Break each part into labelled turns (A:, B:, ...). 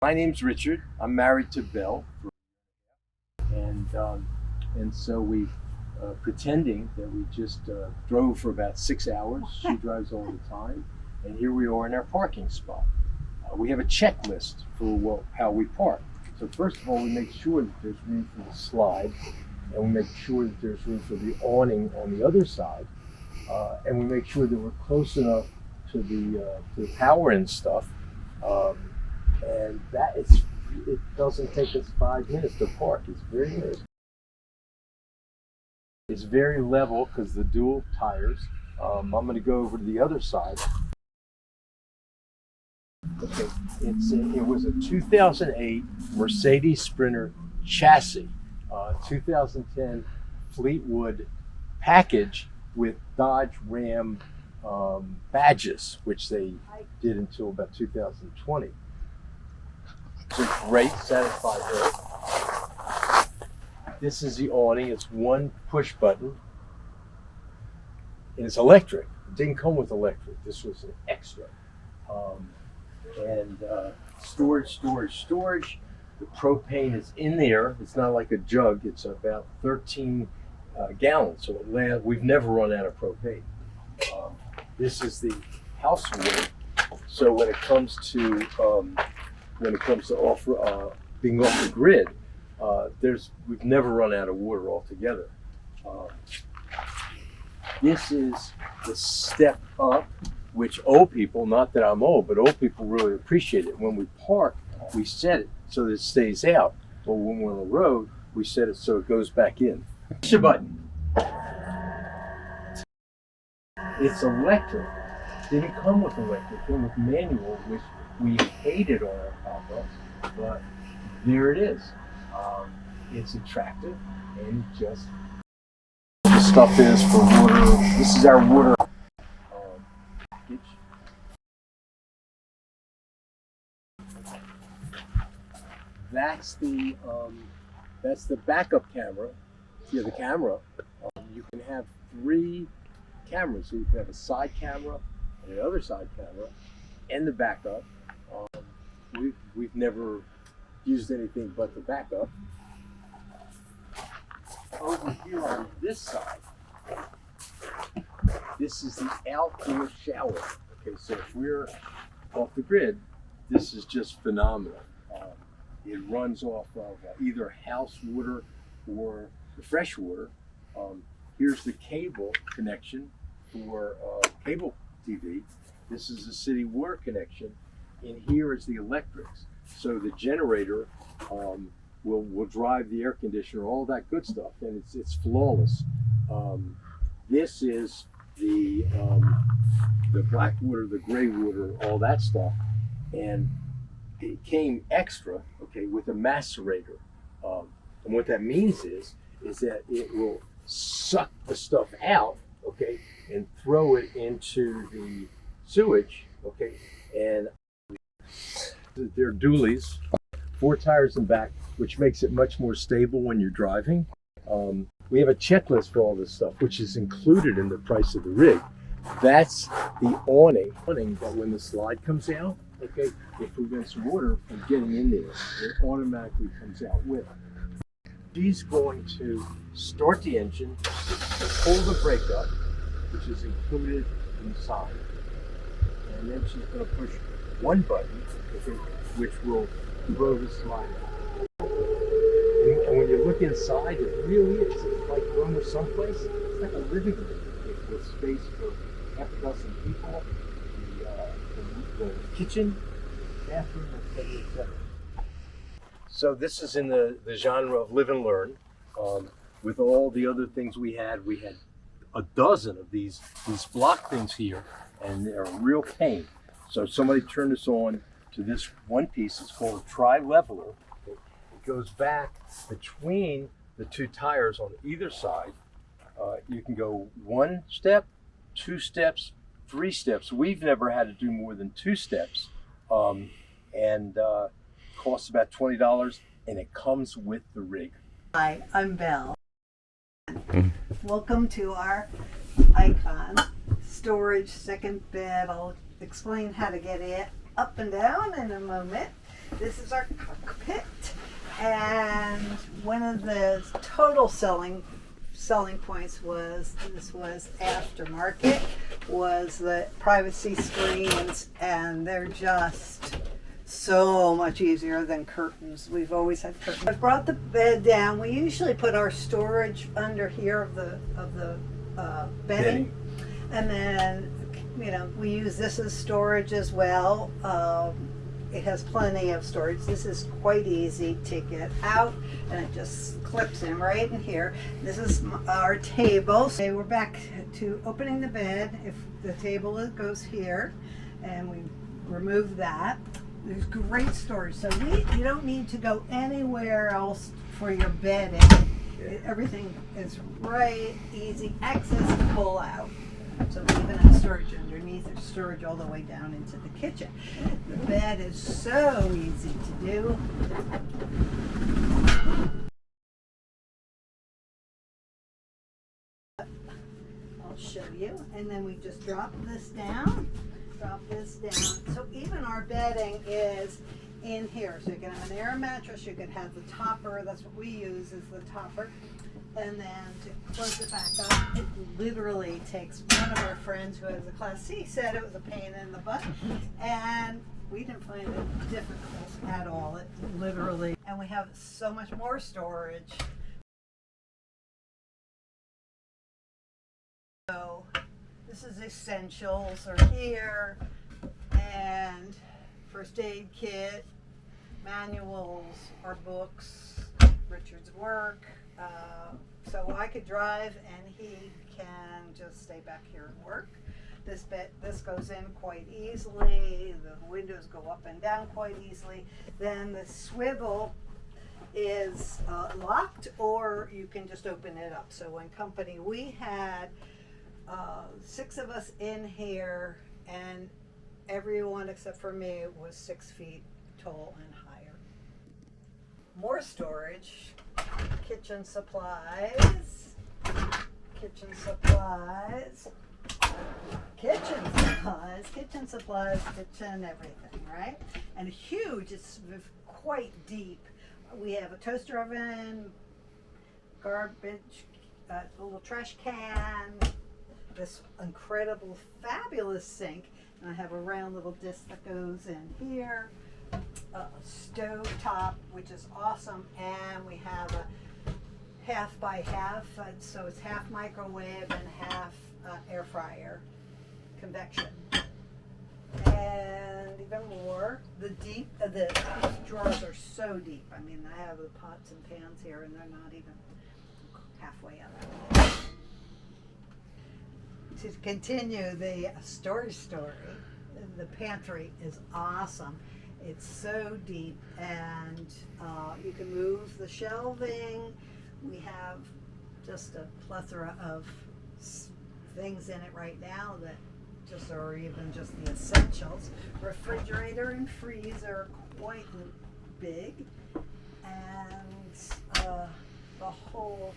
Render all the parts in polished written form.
A: My name's Richard. I'm married to Belle, and so we pretending that we just drove for about 6 hours. She drives all the time, and here we are in our parking spot. We have a checklist for how we park. So first of all, we make sure that there's room for the slide, and we make sure that there's room for the awning on the other side, and we make sure that we're close enough to the power and stuff. And it doesn't take us 5 minutes to park. It's very nice. It's very level because the dual tires. I'm going to go over to the other side. Okay, it was a 2008 Mercedes Sprinter chassis, 2010 Fleetwood package with Dodge Ram badges, which they did until about 2020. It's a great satisfied her. This is the awning. It's one push button, and it's electric. It didn't come with electric. This was an extra. Storage. The propane is in there. It's not like a jug. It's about 13 gallons, so we've never run out of propane. This is the house water. So when it comes to being off the grid, we've never run out of water altogether. This is the step up, which old people, not that I'm old, but old people really appreciate it. When we park, we set it so that it stays out. But when we're on the road, we set it so it goes back in. Push a button. It's electric. Didn't come with electric, it came with manual, which we hated on our pop-ups, but there it is. It's attractive, and just the stuff is for water. This is our water package. That's the backup camera. Yeah, the camera. You can have 3 cameras, so you can have a side camera and another side camera, and the backup. We've never used anything but the backup. Over here on this side, this is the outdoor shower. Okay, so if we're off the grid, this is just phenomenal. It runs off of either house water or the fresh water. Here's the cable connection for cable TV. This is the city water connection. And here is the electrics. So the generator will drive the air conditioner, all that good stuff, and it's flawless. This is the black water, the gray water, all that stuff, and it came extra, okay, with a macerator. And what that means is that it will suck the stuff out, okay, and throw it into the sewage, okay, and they're dualies, 4 tires in back, which makes it much more stable when you're driving. We have a checklist for all this stuff, which is included in the price of the rig. That's the awning that when the slide comes out, okay, it prevents water from getting in there. It automatically comes out with it. She's going to start the engine, pull the brake up, which is included inside, and then she's going to push one button, okay, which will throw the slide out. And when you look inside, it really is. It's like going someplace. It's like a living room with space for half a dozen people, the kitchen, bathroom, etc., etc. So this is in the genre of live and learn. With all the other things we had a dozen of these block things here, and they're a real pain. So somebody turned this on to this one piece. It's called a tri-leveler. It goes back between the 2 tires on either side. You can go 1 step, 2 steps, 3 steps. We've never had to do more than 2 steps, and costs about $20, and it comes with the rig.
B: Hi, I'm Belle. Welcome to our Icon storage second bed. I'll explain how to get it up and down in a moment. This is our cockpit, and one of the total selling points was this was aftermarket, was the privacy screens, and they're just so much easier than curtains. We've always had curtains. I brought the bed down. We usually put our storage under here of the bedding, and then we use this as storage as well. It has plenty of storage. This is quite easy to get out, and it just clips in right in here. This is our table. So we're back to opening the bed. If the table goes here, and we remove that, there's great storage. So you don't need to go anywhere else for your bedding. Everything is right, easy access to pull out. So we even have storage underneath. There's storage all the way down into the kitchen. The bed is so easy to do. I'll show you. And then we just drop this down. So even our bedding is in here. So you can have an air mattress. You could have the topper. That's what we use, is the topper. And then to close it back up, it literally takes, one of our friends who has a Class C said it was a pain in the butt, and we didn't find it difficult at all. It literally, and we have so much more storage. So this is essentials are here, and first aid kit, manuals, our books, Richard's work. So I could drive and he can just stay back here and work. This goes in quite easily. The windows go up and down quite easily. Then the swivel is locked, or you can just open it up. So in company we had 6 of us in here, and everyone except for me was 6 feet tall and higher. More storage. Kitchen supplies, everything, right? And huge, it's quite deep. We have a toaster oven, garbage, a little trash can, this incredible, fabulous sink, and I have a round little disc that goes in here. Stove top, which is awesome, and we have a half by half, so it's half microwave and half air fryer, convection. And even more, the drawers are so deep. I mean, I have the pots and pans here, and they're not even halfway up. To continue the storage story, the pantry is awesome. It's so deep, and you can move the shelving. We have just a plethora of things in it right now that just are even just the essentials. Refrigerator and freezer, quite big, and the whole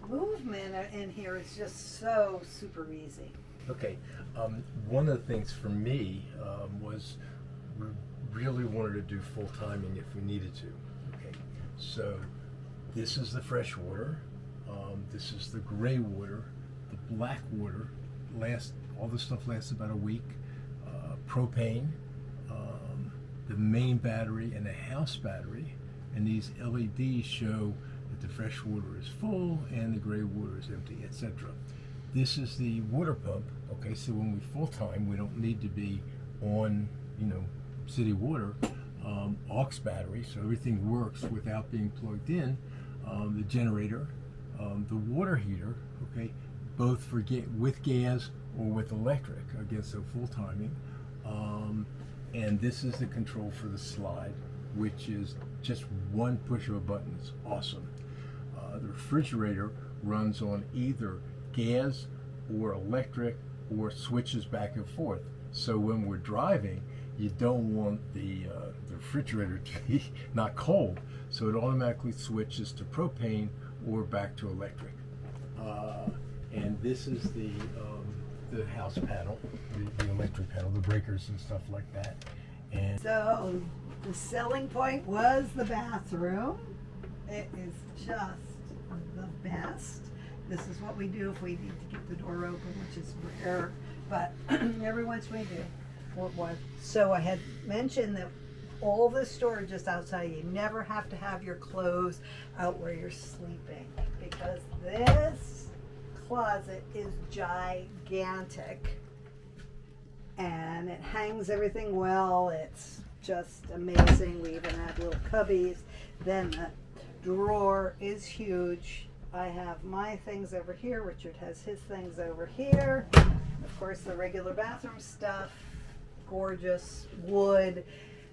B: movement in here is just so super easy.
A: Okay, one of the things for me was we really wanted to do full timing if we needed to. Okay, so this is the fresh water, this is the gray water, the black water. All this stuff lasts about a week. Propane, the main battery, and the house battery, and these LEDs show that the fresh water is full and the gray water is empty, etc. This is the water pump. Okay, so when we full time, we don't need to be on, city water. Aux battery, so everything works without being plugged in. The generator, the water heater. Okay, both for with gas or with electric. Again, so full timing. And this is the control for the slide, which is just one push of a button. It's awesome. The refrigerator runs on either gas or electric, or switches back and forth. So when we're driving, you don't want the refrigerator to be not cold, so it automatically switches to propane or back to electric. And this is the house panel, the electric panel, the breakers and stuff like that. And
B: So The selling point was the bathroom. It is just the best. This is what we do if we need to keep the door open, which is rare, but every once we do. So I had mentioned that all the storage is outside. You never have to have your clothes out where you're sleeping, because this closet is gigantic and it hangs everything well. It's just amazing. We even have little cubbies. Then the drawer is huge. I have my things over here. Richard has his things over here. Of course, the regular bathroom stuff. Gorgeous wood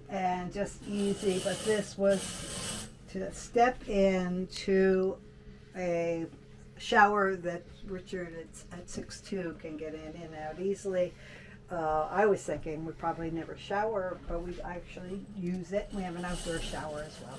B: and just easy. But this was to step into a shower that Richard at 6'2" can get in and out easily. I was thinking we'd probably never shower, but we actually use it. We have an outdoor shower as well.